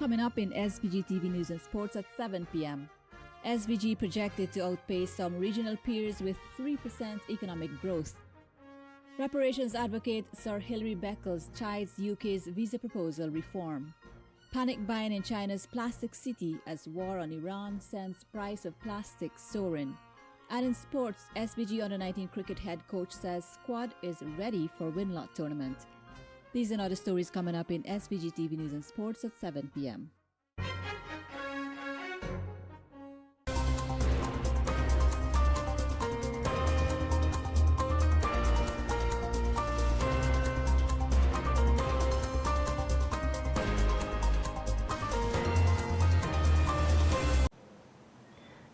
Coming up in SVG-TV News and Sports at 7 p.m. SVG projected to outpace some regional peers with 3% economic growth. Reparations advocate Sir Hilary Beckles chides UK's visa proposal reform. Panic buying in China's plastic city as war on Iran sends price of plastic soaring. And in sports, SVG Under-19 cricket head coach says squad is ready for Winlot tournament. These and other stories coming up in SVG TV News and Sports at 7 p.m.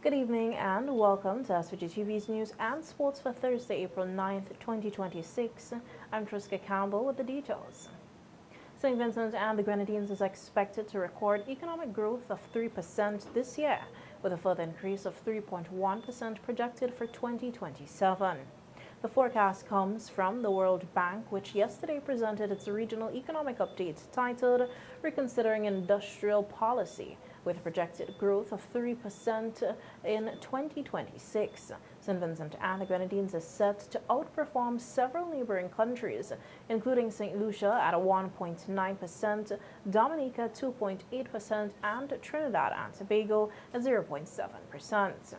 Good evening and welcome to SVG-TV's News and Sports for Thursday, April 9th, 2026. I'm Triska Campbell with the details. St. Vincent and the Grenadines is expected to record economic growth of 3% this year, with a further increase of 3.1% projected for 2027. The forecast comes from the World Bank, which yesterday presented its regional economic update titled Reconsidering Industrial Policy, with projected growth of 3% in 2026. St. Vincent and the Grenadines is set to outperform several neighboring countries, including St. Lucia at 1.9%, Dominica 2.8%, and Trinidad and Tobago at 0.7%.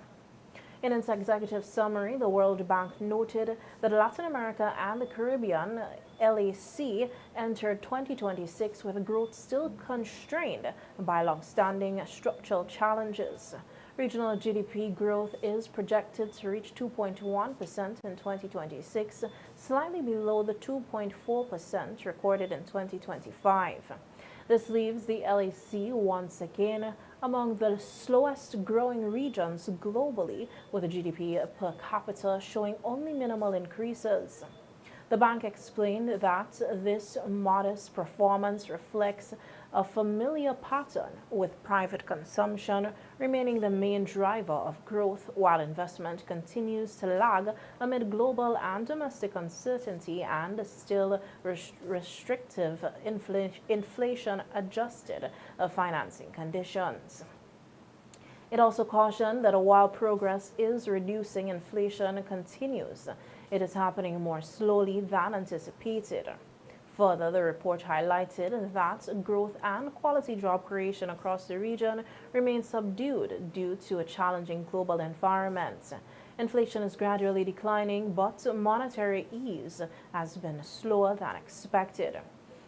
In its executive summary, the World Bank noted that Latin America and the Caribbean LAC entered 2026 with growth still constrained by long-standing structural challenges. Regional GDP growth is projected to reach 2.1% in 2026, slightly below the 2.4% recorded in 2025. This leaves the LAC once again among the slowest growing regions globally, with a GDP per capita showing only minimal increases. The bank explained that this modest performance reflects a familiar pattern, with private consumption remaining the main driver of growth, while investment continues to lag amid global and domestic uncertainty and still restrictive inflation-adjusted financing conditions. It also cautioned that while progress is reducing, inflation continues. It is happening more slowly than anticipated. Further, the report highlighted that growth and quality job creation across the region remain subdued due to a challenging global environment. Inflation is gradually declining, but monetary ease has been slower than expected.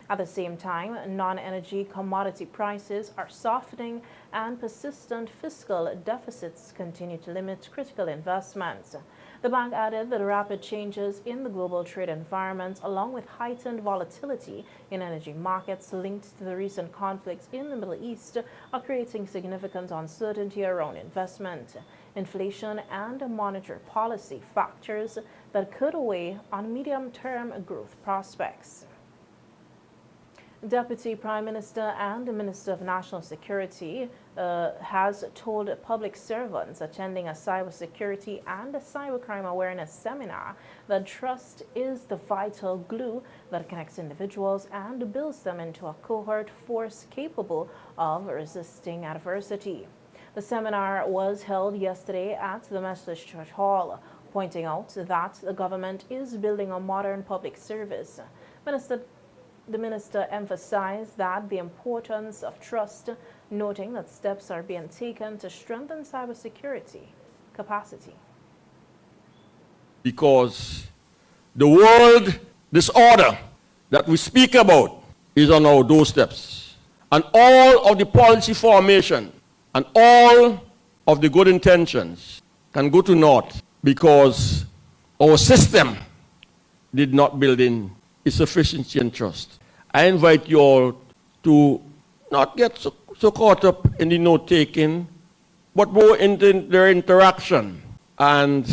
At the same time, non-energy commodity prices are softening and persistent fiscal deficits continue to limit critical investments. The bank added that rapid changes in the global trade environment, along with heightened volatility in energy markets linked to the recent conflicts in the Middle East, are creating significant uncertainty around investment, inflation, and monetary policy factors that could weigh on medium-term growth prospects. Deputy Prime Minister and Minister of National Security has told public servants attending a cybersecurity and cybercrime awareness seminar that trust is the vital glue that connects individuals and builds them into a cohort force capable of resisting adversity. The seminar was held yesterday at the Methodist Church Hall, pointing out that the government is building a modern public service. The minister emphasized that the importance of trust, noting that steps are being taken to strengthen cybersecurity capacity. Because the world disorder that we speak about is on our doorsteps. And all of the policy formation and all of the good intentions can go to naught because our system did not build in its sufficiency and trust. I invite you all to not get so caught up in the note-taking, but more into their interaction and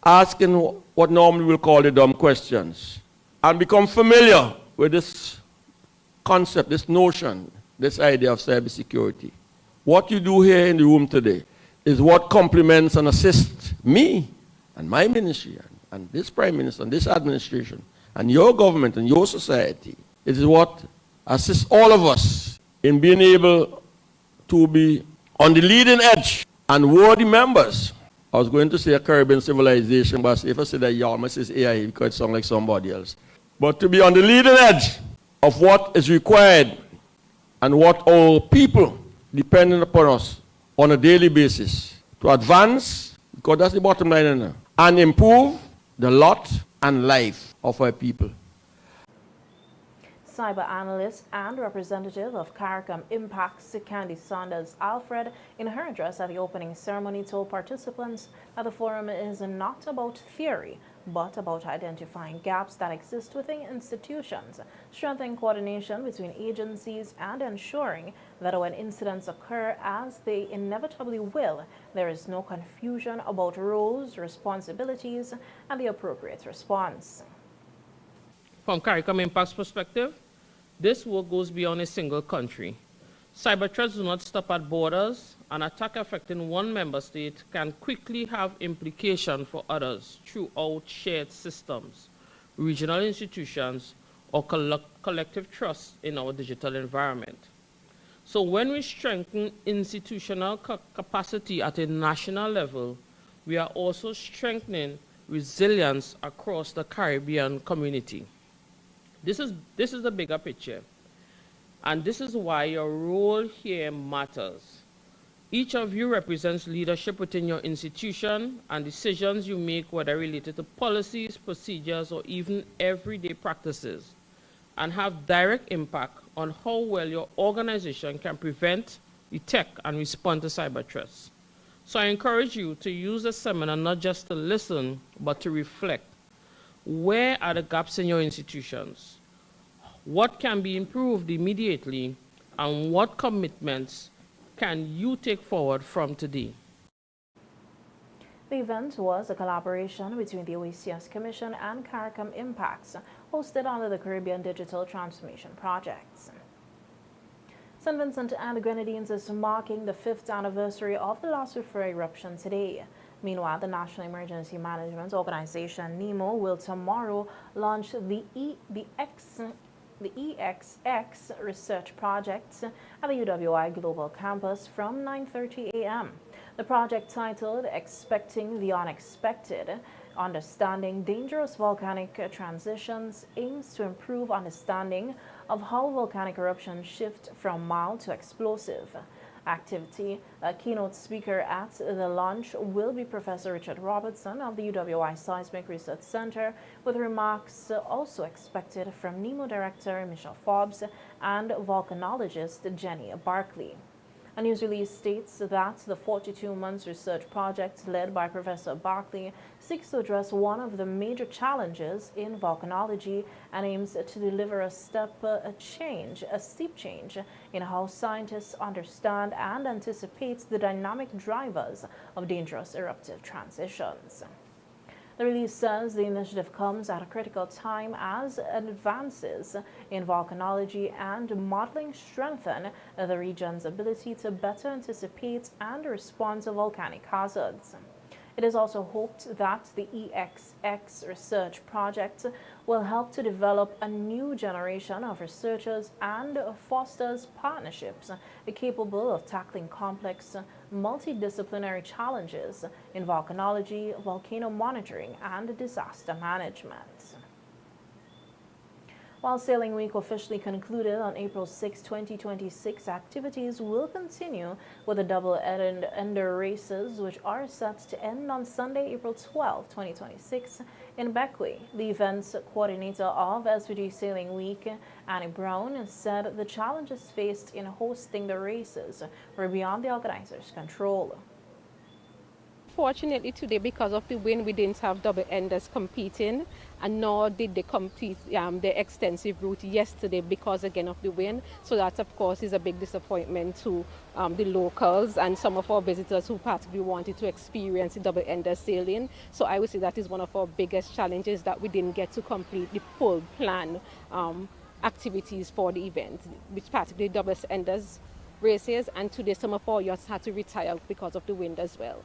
asking what normally we'll call the dumb questions, and become familiar with this concept, this notion, this idea of cybersecurity. What you do here in the room today is what complements and assists me and my ministry and this Prime Minister and this administration and your government and your society. It is what assists all of us in being able to be on the leading edge and worthy members. I was going to say a Caribbean civilization, but if I say that, y'all must say AI because it sounds like somebody else. But to be on the leading edge of what is required and what our people dependent upon us on a daily basis to advance, because that's the bottom line, now, and improve the lot and life of our people. Cyber analyst and representative of CARICOM Impacts, Candy Saunders Alfred, in her address at the opening ceremony, told participants that the forum is not about theory, but about identifying gaps that exist within institutions, strengthening coordination between agencies, and ensuring that when incidents occur, as they inevitably will, there is no confusion about roles, responsibilities, and the appropriate response. From CARICOM Impact's perspective, this work goes beyond a single country. Cyber threats do not stop at borders. An attack affecting one member state can quickly have implications for others throughout shared systems, regional institutions, or collective trust in our digital environment. So when we strengthen institutional capacity at a national level, we are also strengthening resilience across the Caribbean community. This is the bigger picture, and this is why your role here matters. Each of you represents leadership within your institution, and decisions you make, whether related to policies, procedures, or even everyday practices, and have direct impact on how well your organization can prevent, detect, and respond to cyber threats. So I encourage you to use the seminar not just to listen, but to reflect. Where are the gaps in your institutions? What can be improved immediately? And what commitments can you take forward from today? The event was a collaboration between the OECS Commission and CARICOM Impacts, hosted under the Caribbean Digital Transformation Projects. St. Vincent and the Grenadines is marking the 5th anniversary of the last Sulphur eruption today. Meanwhile, the National Emergency Management Organization, NEMO, will tomorrow launch the EXX research project at the UWI Global Campus from 9:30 a.m. The project, titled Expecting the Unexpected, Understanding Dangerous Volcanic Transitions, aims to improve understanding of how volcanic eruptions shift from mild to explosive activity. A keynote speaker at the launch will be Professor Richard Robertson of the UWI Seismic Research Center, with remarks also expected from NEMO Director Michelle Forbes and volcanologist Jenny Barkley. A news release states that the 42-month research project led by Professor Barkley seeks to address one of the major challenges in volcanology and aims to deliver a steep change in how scientists understand and anticipate the dynamic drivers of dangerous eruptive transitions. The release says the initiative comes at a critical time as advances in volcanology and modeling strengthen the region's ability to better anticipate and respond to volcanic hazards. It is also hoped that the EXX research project will help to develop a new generation of researchers and fosters partnerships capable of tackling complex, multidisciplinary challenges in volcanology, volcano monitoring, and disaster management. While Sailing Week officially concluded on April 6, 2026, activities will continue with the double-ender races, which are set to end on Sunday, April 12, 2026, in Bequia. The event's coordinator of SVG Sailing Week, Annie Brown, said the challenges faced in hosting the races were beyond the organizers' control. Fortunately today, because of the wind, we didn't have double enders competing, and nor did they complete the extensive route yesterday because again of the wind. So that of course is a big disappointment to the locals and some of our visitors who particularly wanted to experience the double ender sailing. So I would say that is one of our biggest challenges, that we didn't get to complete the full plan activities for the event, which particularly double enders races, and today some of our yachts had to retire because of the wind as well.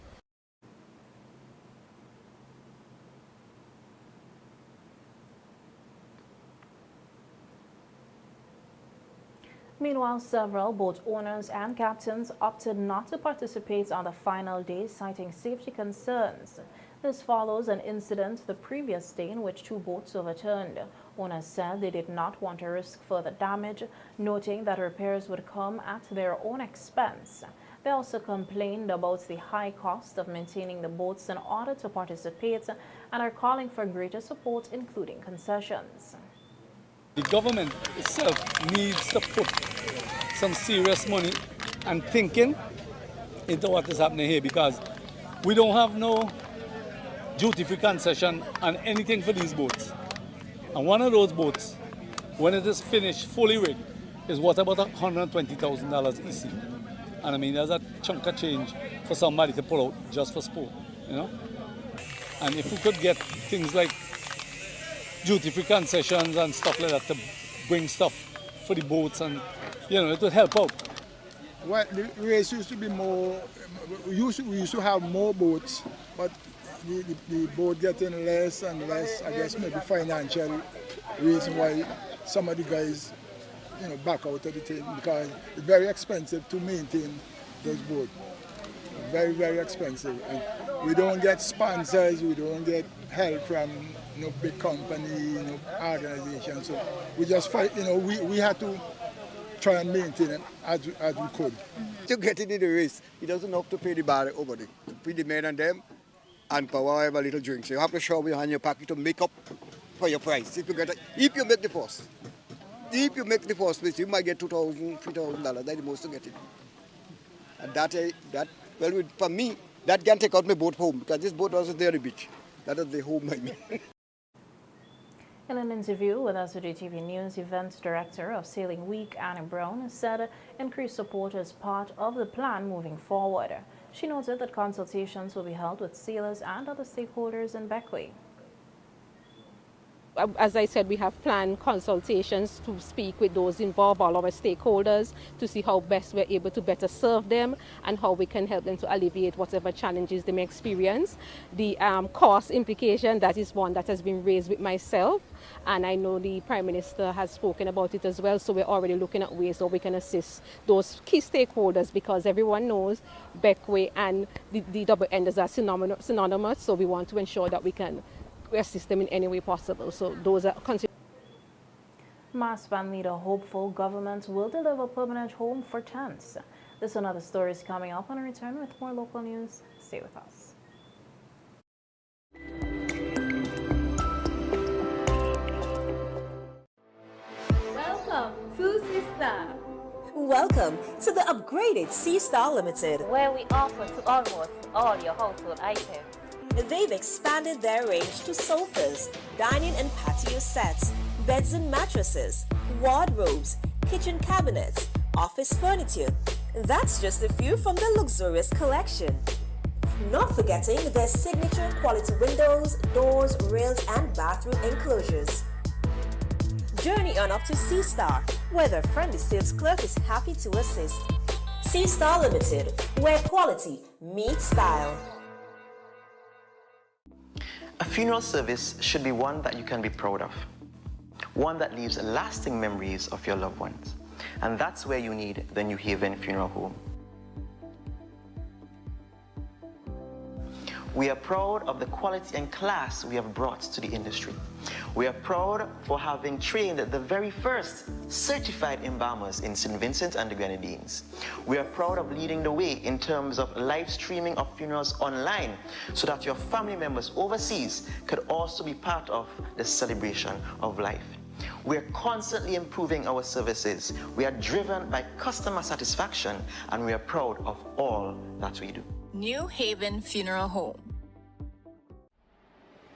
Meanwhile, several boat owners and captains opted not to participate on the final day, citing safety concerns. This follows an incident the previous day in which 2 boats overturned. Owners said they did not want to risk further damage, noting that repairs would come at their own expense. They also complained about the high cost of maintaining the boats in order to participate and are calling for greater support, including concessions. The government itself needs to put some serious money and thinking into what is happening here, because we don't have no duty-free concession on anything for these boats. And one of those boats, when it is finished fully rigged, is worth about $120,000 EC. And I mean, there's a chunk of change for somebody to pull out just for sport, you know? And if we could get things like duty-free concessions and stuff like that to bring stuff for the boats, and, you know, it would help out. Well, the race used to be more, we used to have more boats, but the boat getting less and less. I guess maybe financial reason why some of the guys, you know, back out of the thing, because it's very expensive to maintain those boats. Very, very expensive. And we don't get sponsors, we don't get help from, you know, big company, you know, organizations. So we just fight, you know, we had to try and maintain it as we could. To get into the race, it doesn't have to pay the bar over there. To pay the men and them, and for whatever little drinks. You have to show behind your pocket to make up for your price. If you make the first. If you make the first place, you might get $2,000, $3,000. That's the most to get it. And well, for me, that can take out my boat home, because this boat wasn't there at the beach. That is the home by me. In an interview with SVG-TV News, Events Director of Sailing Week, Annie Brown, said increased support is part of the plan moving forward. She noted that consultations will be held with sailors and other stakeholders in Beckway. As I said, we have planned consultations to speak with those involved, all our stakeholders, to see how best we're able to better serve them and how we can help them to alleviate whatever challenges they may experience. The cost implication, that is one that has been raised with myself, and I know the Prime Minister has spoken about it as well, so we're already looking at ways how we can assist those key stakeholders, because everyone knows Beckway and the double enders are synonymous, so we want to ensure that we can assist them in any way possible. So those are Mass band leader hopeful government will deliver permanent home for tents. This and other stories coming up on a return with more local news. Stay with us. Welcome to Seastar. Welcome to the upgraded Seastar Limited, where we offer to almost all your household items. They've expanded their range to sofas, dining and patio sets, beds and mattresses, wardrobes, kitchen cabinets, office furniture. That's just a few from the luxurious collection. Not forgetting their signature quality windows, doors, rails and bathroom enclosures. Journey on up to Seastar, where their friendly sales clerk is happy to assist. Seastar Limited, where quality meets style. A funeral service should be one that you can be proud of, one that leaves lasting memories of your loved ones. And that's where you need the New Haven Funeral Home. We are proud of the quality and class we have brought to the industry. We are proud for having trained the very first certified embalmers in St. Vincent and the Grenadines. We are proud of leading the way in terms of live streaming of funerals online, so that your family members overseas could also be part of the celebration of life. We are constantly improving our services. We are driven by customer satisfaction, and we are proud of all that we do. New Haven Funeral Home.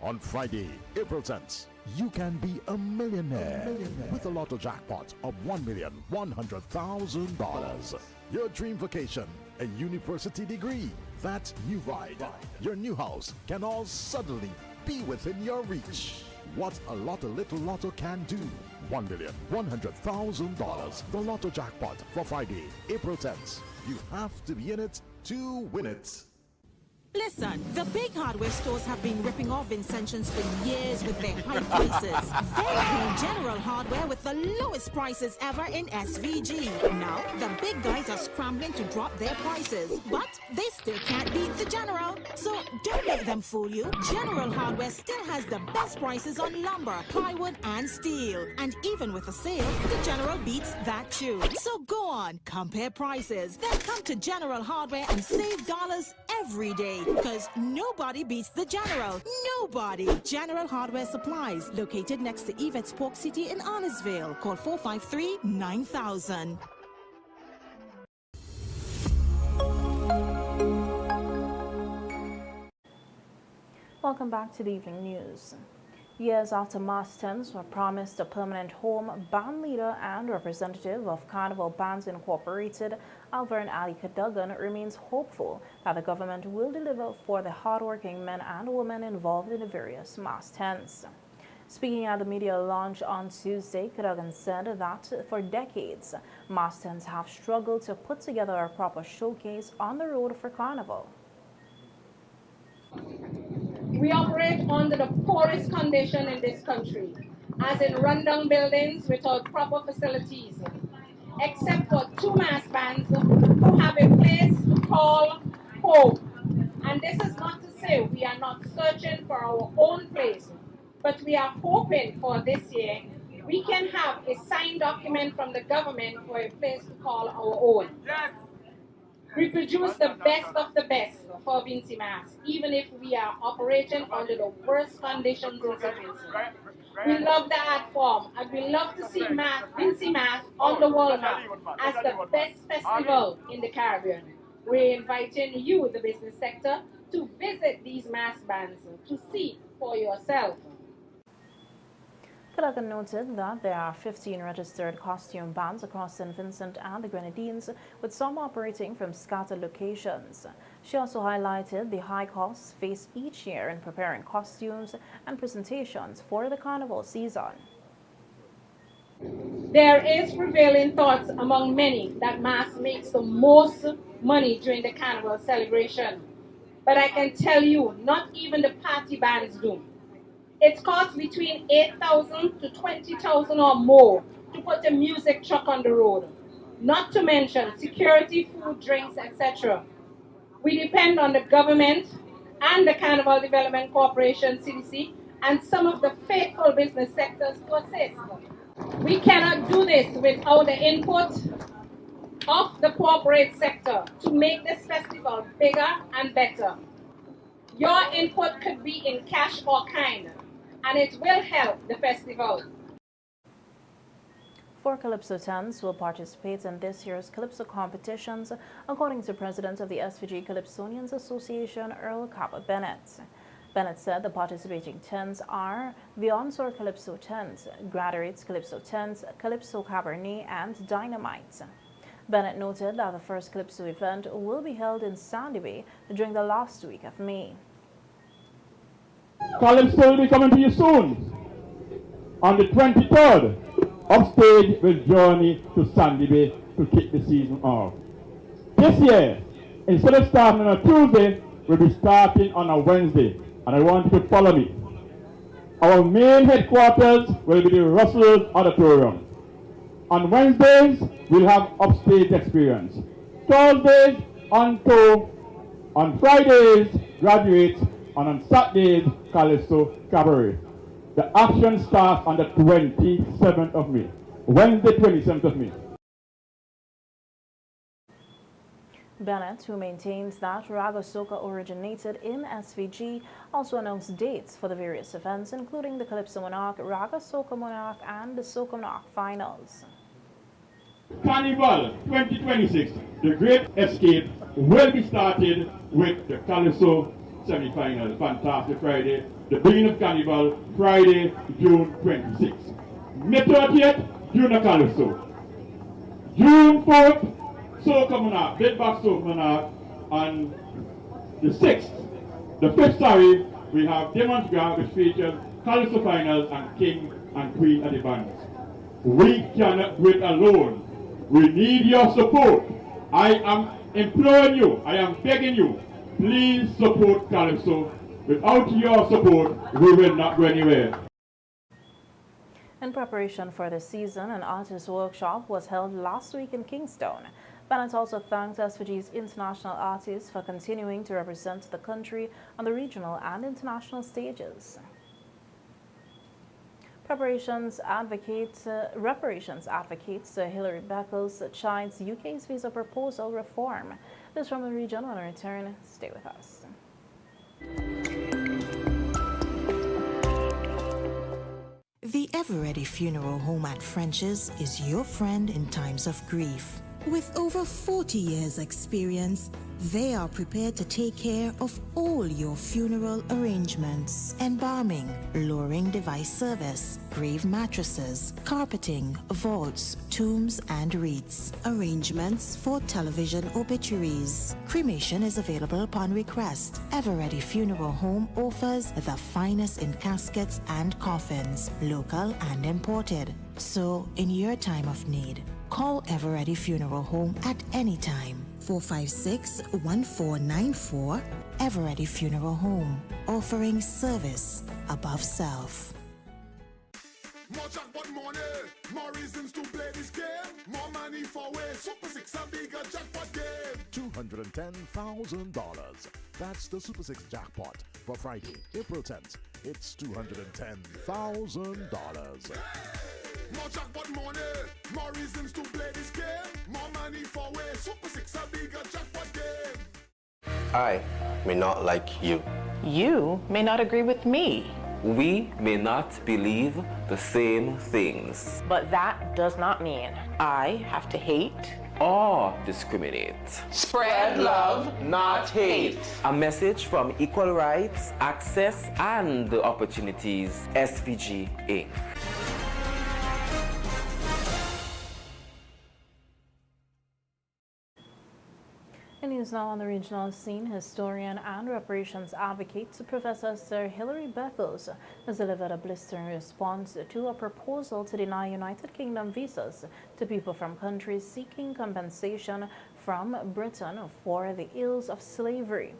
On Friday, April 10th, you can be a millionaire with a lotto jackpot of $1,100,000. Your dream vacation, a university degree, that new ride, your new house can all suddenly be within your reach. What a little lotto can do. $1,100,000. The lotto jackpot for Friday, April 10th. You have to be in it to win it. Listen, the big hardware stores have been ripping off Vincentians for years with their high prices. They came General Hardware with the lowest prices ever in SVG. Now, the big guys are scrambling to drop their prices, but they still can't beat the General. So don't let them fool you. General Hardware still has the best prices on lumber, plywood, and steel. And even with a sale, the General beats that too. So go on, compare prices. Then come to General Hardware and save dollars every day. Because nobody beats the General. Nobody. General Hardware Supplies, located next to Yvette's Pork City in Arnesville. Call 453-9000. Welcome back to the evening news. Years after mass tents were promised a permanent home, band leader and representative of Carnival Bands Incorporated, Alvern Ali Cadogan, remains hopeful that the government will deliver for the hardworking men and women involved in the various mass tents. Speaking at the media launch on Tuesday, Cadogan said that for decades, mass tents have struggled to put together a proper showcase on the road for Carnival. We operate under the poorest condition in this country, as in rundown buildings without proper facilities, except for 2 mass bands who have a place to call home. And this is not to say we are not searching for our own place, but we are hoping for this year we can have a signed document from the government for a place to call our own. We produce the best of the best for Vinci Mass, even if we are operating under the worst conditions in St. Vincent. We love the art form, and we love to see Vinci Mass on the world map as the best festival in the Caribbean. We're inviting you, the business sector, to visit these mass bands to see for yourself. Cadogan noted that there are 15 registered costume bands across St. Vincent and the Grenadines, with some operating from scattered locations. She also highlighted the high costs faced each year in preparing costumes and presentations for the carnival season. There is prevailing thoughts among many that mass makes the most money during the carnival celebration. But I can tell you, not even the party bands do. It costs between $8,000 to $20,000 or more to put a music truck on the road, not to mention security, food, drinks, etc. We depend on the government and the Carnival Development Corporation, CDC, and some of the faithful business sectors to assist. We cannot do this without the input of the corporate sector to make this festival bigger and better. Your input could be in cash or kind, and it will help the festival. 4 Calypso tents will participate in this year's Calypso competitions, according to President of the SVG Calypsonians Association, Earl Kappa Bennett. Bennett said the participating tents are the Onsour Calypso tent, Graduates Calypso tent, Calypso Cabernet, and Dynamite. Bennett noted that the first Calypso event will be held in Sandy Bay during the last week of May. Calypso will be coming to you soon. On the 23rd, Upstage will journey to Sandy Bay to kick the season off. This year, instead of starting on a Tuesday, we'll be starting on a Wednesday, and I want you to follow me. Our main headquarters will be the Russell's Auditorium. On Wednesdays, we'll have Upstage Experience. Thursdays, on tour. On Fridays, Graduates, and on Saturdays, Calypso Cabaret. The action starts on the 27th of May, Wednesday, 27th of May. Bennett, who maintains that Raga Soca originated in SVG, also announced dates for the various events, including the Calypso Monarch, Raga Soca Monarch, and the Soca Monarch finals. Carnival 2026, the Great Escape, will be started with the Calypso semi-final. Fantastic Friday. The beginning of Carnival, Friday, June 26th. May 30th, June of Calypso. June 4th, Soca Monarch, Bedbox Soca Monarch. On the 6th, the 5th, we have Demonstrator, which features Calypso finals and King and Queen at the bands. We cannot do it alone. We need your support. I am imploring you, I am begging you, please support Calypso. Without your support, we will not go anywhere. In preparation for the season, an artist workshop was held last week in Kingston. Bennett also thanked SVG's international artists for continuing to represent the country on the regional and international stages. Reparations advocate Hilary Beckles chides UK's visa proposal reform. This from the region. When I return, stay with us. The Ever-Ready Funeral Home at French's is your friend in times of grief. With over 40 years' experience, they are prepared to take care of all your funeral arrangements. Embalming, lowering device service, grave mattresses, carpeting, vaults, tombs and wreaths. Arrangements for television obituaries. Cremation is available upon request. Ever-Ready Funeral Home offers the finest in caskets and coffins, local and imported. So, in your time of need, call Ever-Ready Funeral Home at any time. 456-1494. Ever-Ready Funeral Home, offering service above self. More jackpot money, more reasons to play this game. More money for way, Super 6 a bigger jackpot game. $210,000. That's the Super 6 jackpot for Friday, April 10th. It's $210,000. More jackpot money, more reasons to play this game. More money for way, Super 6 a bigger jackpot game. I may not like you. You may not agree with me. We may not believe the same things. But that does not mean I have to hate or discriminate. Spread love, not hate. A message from Equal Rights, Access and Opportunities, SVG Inc. In news now on the regional scene, historian and reparations advocate Professor Sir Hilary Beckles has delivered a blistering response to a proposal to deny United Kingdom visas to people from countries seeking compensation from Britain for the ills of slavery.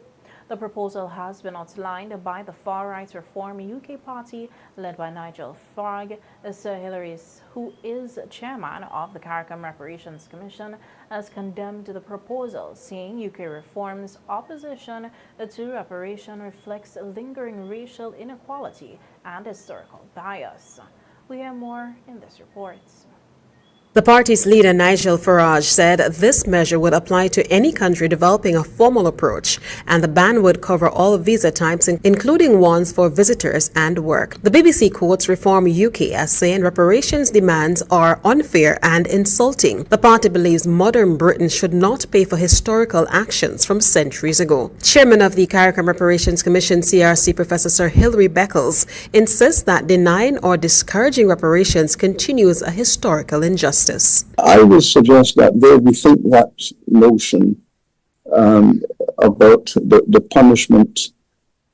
The proposal has been outlined by the far-right Reform UK party led by Nigel Farage. Sir Hilary, who is chairman of the CARICOM Reparations Commission, has condemned the proposal, saying UK reform's opposition to reparation reflects lingering racial inequality and historical bias. We hear more in this report. The party's leader, Nigel Farage, said this measure would apply to any country developing a formal approach, and the ban would cover all visa types, including ones for visitors and work. The BBC quotes Reform UK as saying reparations demands are unfair and insulting. The party believes modern Britain should not pay for historical actions from centuries ago. Chairman of the CARICOM Reparations Commission, CRC, Professor Sir Hilary Beckles, insists that denying or discouraging reparations continues a historical injustice. I would suggest that they rethink that notion about the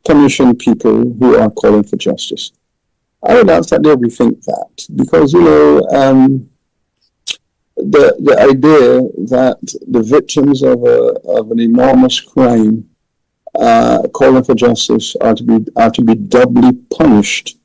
punishing people who are calling for justice. I would ask that they rethink that, because, the idea that the victims of an enormous crime calling for justice are to be doubly punished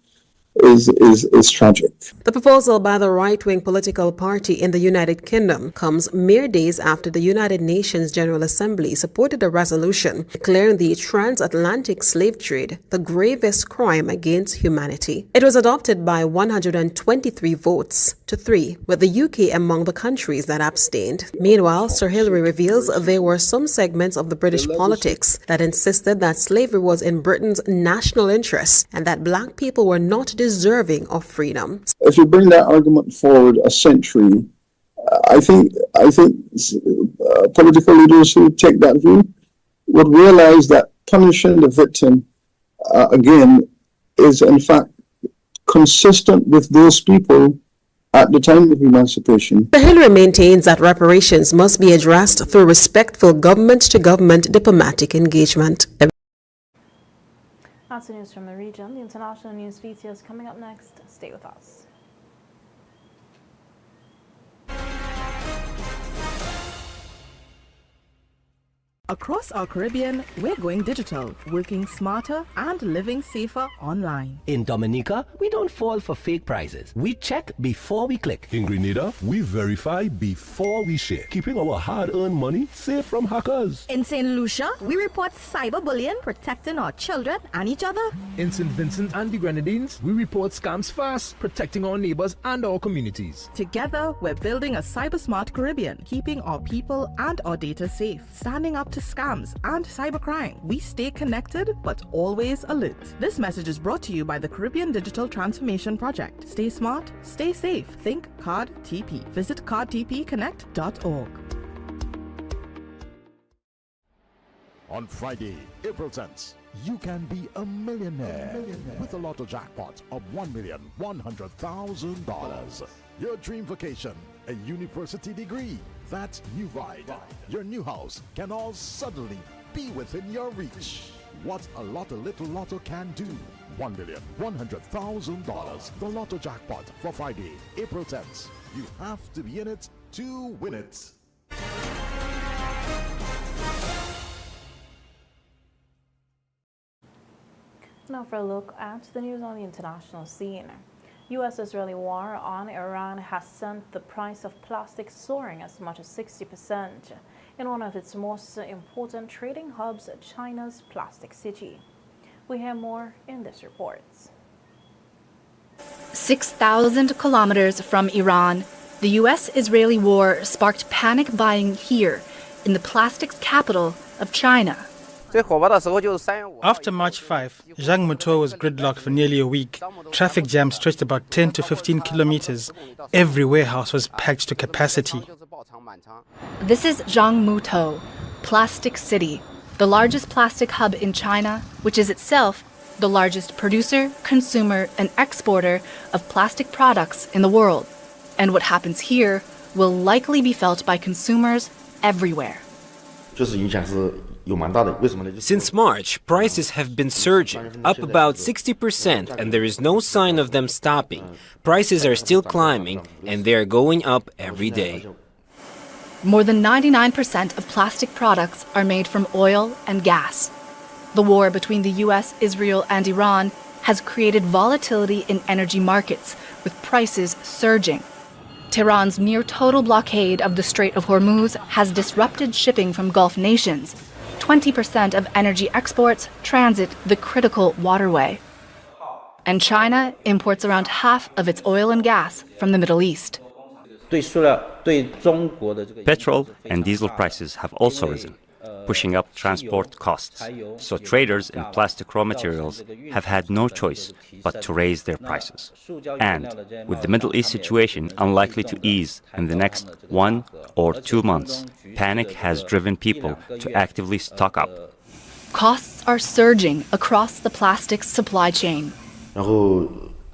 is tragic. The proposal by the right-wing political party in the United Kingdom comes mere days after the United Nations General Assembly supported a resolution declaring the transatlantic slave trade the gravest crime against humanity. It was adopted by 123 votes to 3, with the UK among the countries that abstained. Meanwhile, Sir Hilary reveals there were some segments of the British politics that insisted that slavery was in Britain's national interest and that black people were not deserving of freedom. If you bring that argument forward a century, I think political leaders who take that view would realize that punishing the victim again is in fact consistent with those people at the time of emancipation. Sir Hilary maintains that reparations must be addressed through respectful government-to-government diplomatic engagement. That's the news from the region. The international news feature is coming up next. Stay with us. Across our Caribbean, we're going digital, working smarter and living safer online. In Dominica, we don't fall for fake prices. We check before we click. In Grenada, we verify before we share, keeping our hard-earned money safe from hackers. In St. Lucia, we report cyberbullying, protecting our children and each other. In St. Vincent and the Grenadines, we report scams fast, protecting our neighbors and our communities. Together, we're building a cyber-smart Caribbean, keeping our people and our data safe, standing up to scams and cybercrime. We stay connected, but always alert. This message is brought to you by the Caribbean Digital Transformation Project. Stay smart, stay safe. Think Card TP. Visit cardtpconnect.org. On Friday, April 10th, you can be a millionaire with a lotto jackpot of $1,100,000. Your dream vacation, a university degree, that new ride, your new house can all suddenly be within your reach. What a little lotto can do. $1,100,000. The lotto jackpot for Friday, April 10th. You have to be in it to win it. Now for a look at the news on the international scene. U.S.-Israeli war on Iran has sent the price of plastic soaring as much as 60% in one of its most important trading hubs, China's Plastic City. We hear more in this report. 6,000 kilometers from Iran, the U.S.-Israeli war sparked panic buying here in the plastics capital of China. After March 5, Zhangmutou was gridlocked for nearly a week. Traffic jams stretched about 10 to 15 kilometers. Every warehouse was packed to capacity. This is Zhangmutou, Plastic City, the largest plastic hub in China, which is itself the largest producer, consumer, and exporter of plastic products in the world. And what happens here will likely be felt by consumers everywhere. Since March, prices have been surging, up about 60%, and there is no sign of them stopping. Prices are still climbing, and they are going up every day. More than 99% of plastic products are made from oil and gas. The war between the US, Israel, and Iran has created volatility in energy markets, with prices surging. Tehran's near-total blockade of the Strait of Hormuz has disrupted shipping from Gulf nations. 20% of energy exports transit the critical waterway. And China imports around half of its oil and gas from the Middle East. Petrol and diesel prices have also risen, pushing up transport costs. So traders in plastic raw materials have had no choice but to raise their prices. And with the Middle East situation unlikely to ease in the next 1 or 2 months, panic has driven people to actively stock up. Costs are surging across the plastics supply chain.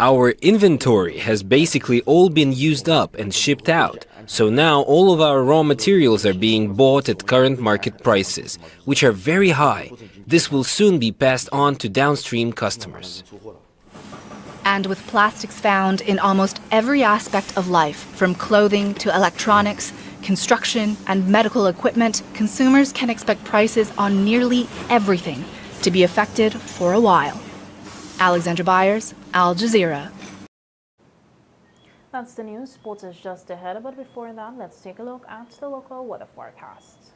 Our inventory has basically all been used up and shipped out. So now all of our raw materials are being bought at current market prices, which are very high. This will soon be passed on to downstream customers. And with plastics found in almost every aspect of life, from clothing to electronics, construction, and medical equipment, consumers can expect prices on nearly everything to be affected for a while. Alexandra Byers, Al Jazeera. That's the news. Sports is just ahead, but before that, let's take a look at the local weather forecast.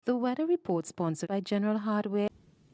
The weather report sponsored by General Hardware.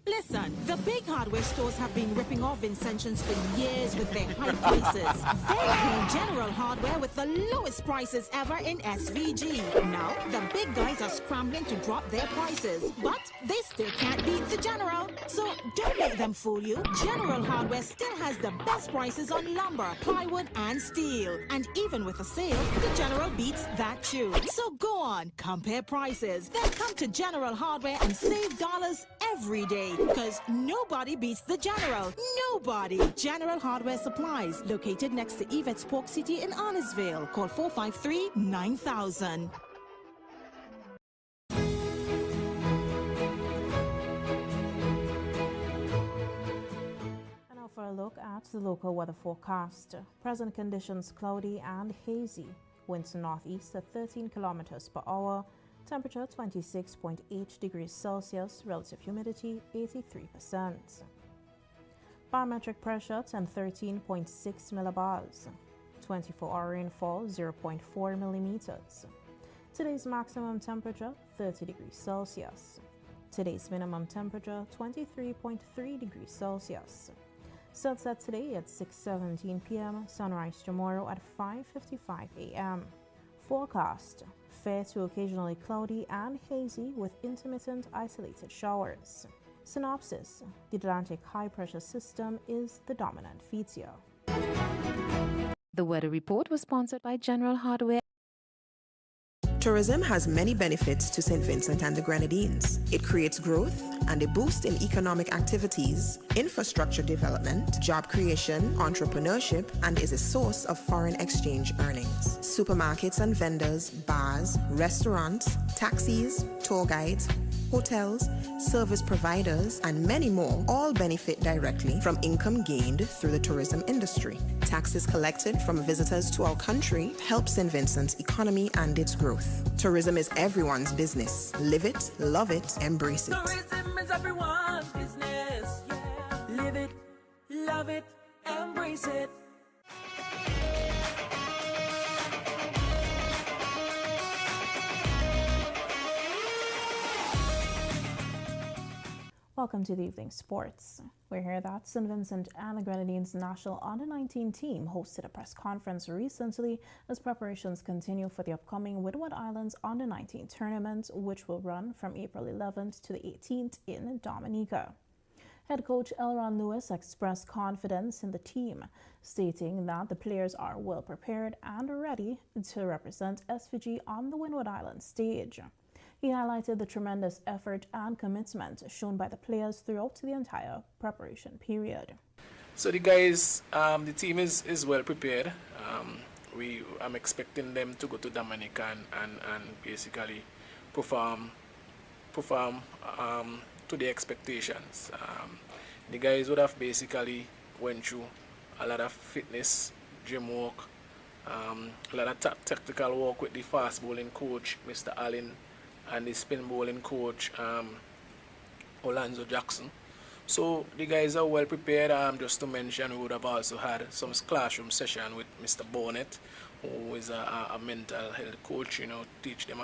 Listen, the big hardware stores have been ripping off Vincentians for years with their high prices. They came General Hardware with the lowest prices ever in SVG. Now, the big guys are scrambling to drop their prices, but they still can't beat the General. So don't let them fool you. General Hardware still has the best prices on lumber, plywood, and steel. And even with a sale, the General beats that too. So go on, compare prices. Then come to General Hardware and save dollars every day. Because nobody beats the General. Nobody. General Hardware Supplies, located next to Yvette's Pork City in Arnesville. Call 453-9000. And now for a look at the local weather forecast. Present conditions cloudy and hazy. Winds northeast at 13 kilometers per hour. Temperature 26.8 degrees Celsius. Relative humidity 83%. Barometric pressure 1013.6 millibars. 24-hour rainfall 0.4 millimeters. Today's maximum temperature 30 degrees Celsius. Today's minimum temperature 23.3 degrees Celsius. Sunset today at 6:17 p.m. Sunrise tomorrow at 5:55 a.m. Forecast: fair to occasionally cloudy and hazy with intermittent isolated showers. Synopsis: the Atlantic high pressure system is the dominant feature. The weather report was sponsored by General Hardware. Tourism has many benefits to St. Vincent and the Grenadines. It creates growth and a boost in economic activities, infrastructure development, job creation, entrepreneurship, and is a source of foreign exchange earnings. Supermarkets and vendors, bars, restaurants, taxis, tour guides, hotels, service providers, and many more all benefit directly from income gained through the tourism industry. Taxes collected from visitors to our country help St. Vincent's economy and its growth. Tourism is everyone's business. Live it, love it, embrace it. Tourism is everyone's business. Yeah. Live it, love it, embrace it. Welcome to the evening sports. We hear that St. Vincent and the Grenadines national under-19 team hosted a press conference recently as preparations continue for the upcoming Windward Islands under-19 tournament, which will run from April 11th to the 18th in Dominica. Head coach Elron Lewis expressed confidence in the team, stating that the players are well prepared and ready to represent SVG on the Windward Islands stage. He highlighted the tremendous effort and commitment shown by the players throughout the entire preparation period. So the guys, the team is well prepared. I'm expecting them to go to Dominica and basically perform to the expectations. The guys would have basically went through a lot of fitness, gym work, a lot of tactical work with the fast bowling coach, Mr. Allen, and the spin bowling coach, Orlando Jackson. So the guys are well prepared. Just to mention, we would have also had some classroom session with Mr. Bonnet, who is a mental health coach, teach them,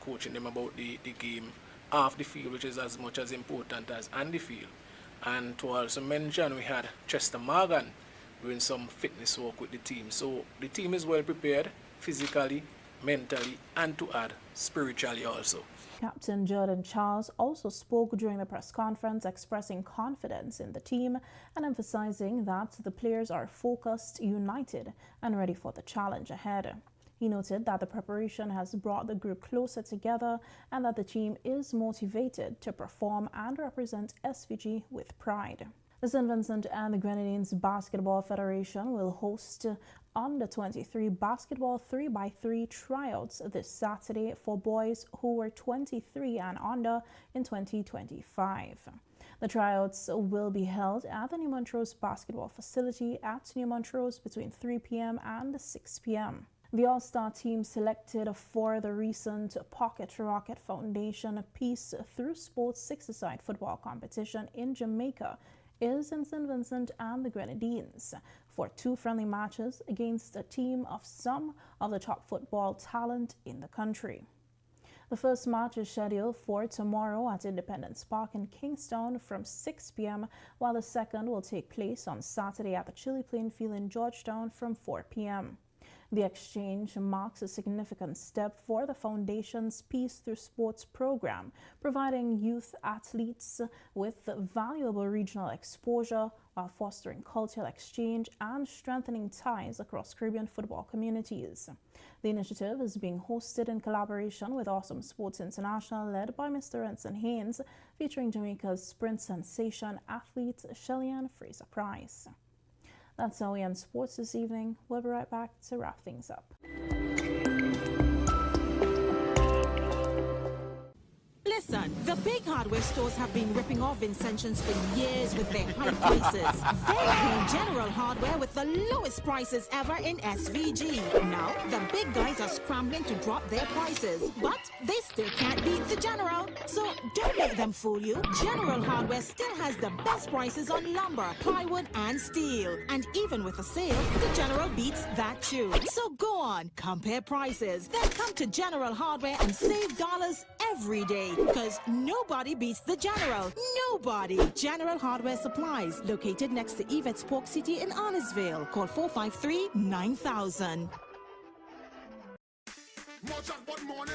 coaching them about the game off the field, which is as much as important as on the field. And to also mention, we had Chester Morgan doing some fitness work with the team. So the team is well prepared physically, mentally, and to add spiritually also. Captain Jordan Charles also spoke during the press conference, expressing confidence in the team and emphasizing that the players are focused, united, and ready for the challenge ahead. He noted that the preparation has brought the group closer together and that the team is motivated to perform and represent SVG with pride. The St. Vincent and the Grenadines Basketball Federation will host under-23 basketball 3x3 tryouts this Saturday for boys who were 23 and under in 2025. The tryouts will be held at the New Montrose basketball facility at New Montrose between 3 p.m. and 6 p.m. The All-Star team selected for the recent Pocket Rocket Foundation Peace Through Sports six-a-side football competition in Jamaica is in St. Vincent and the Grenadines for 2 friendly matches against a team of some of the top football talent in the country. The first match is scheduled for tomorrow at Independence Park in Kingston from 6 p.m., while the second will take place on Saturday at the Chili Plain Field in Georgetown from 4 p.m. The exchange marks a significant step for the Foundation's Peace Through Sports program, providing youth athletes with valuable regional exposure while fostering cultural exchange and strengthening ties across Caribbean football communities. The initiative is being hosted in collaboration with Awesome Sports International, led by Mr. Ensign Haynes, featuring Jamaica's sprint sensation athlete Shellyan Fraser-Price. That's how we end sports this evening. We'll be right back to wrap things up. Listen, The big hardware stores have been ripping off Vincentians for years with their high prices. They came General Hardware with the lowest prices ever in SVG. Now, the big guys are scrambling to drop their prices, but they still can't beat the General. So don't let them fool you. General Hardware still has the best prices on lumber, plywood, and steel. And even with a sale, the General beats that too. So go on, compare prices. Then come to General Hardware and save dollars every day. Because nobody beats the General. Nobody. General Hardware Supplies, located next to Yvette's Pork City in Arnesville. Call 453-9000. More jackpot money,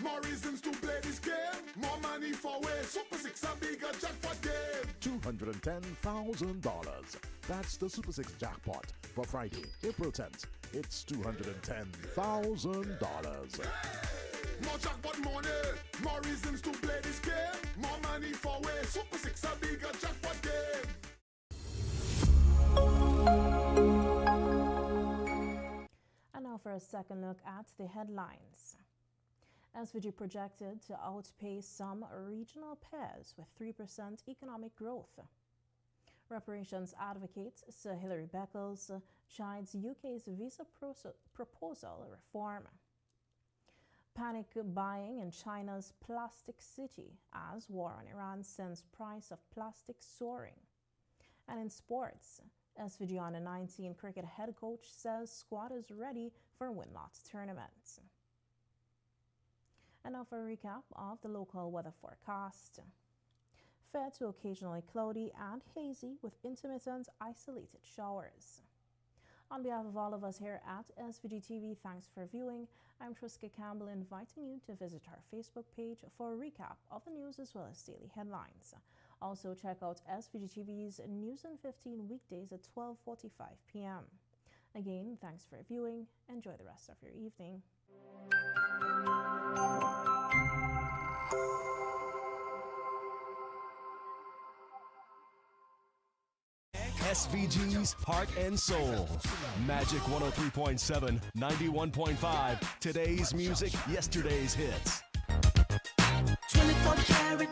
more reasons to play this game. More money for way. Super 6 a bigger jackpot game. $210,000. That's the Super 6 jackpot for Friday, April 10th. It's $210,000. More jackpot money, more reasons to play this game. More money for way. Super 6 a bigger jackpot game. And now for a second look at the headlines. SVG projected to outpace some regional peers with 3% economic growth. Reparations advocate Sir Hilary Beckles chides UK's visa proposal reform. Panic buying in China's plastic city as war on Iran sends price of plastic soaring. And in sports, SVG Under-19 cricket head coach says squad is ready for win-loss tournament. And now for a recap of the local weather forecast. Fair to occasionally cloudy and hazy with intermittent isolated showers. On behalf of all of us here at SVG-TV, thanks for viewing. I'm Triska Campbell, inviting you to visit our Facebook page for a recap of the news as well as daily headlines. Also, check out SVG-TV's News in 15 weekdays at 12:45 p.m. Again, thanks for viewing. Enjoy the rest of your evening. SVG's Heart and Soul. Magic 103.7, 91.5. Today's music, yesterday's hits. 24 karat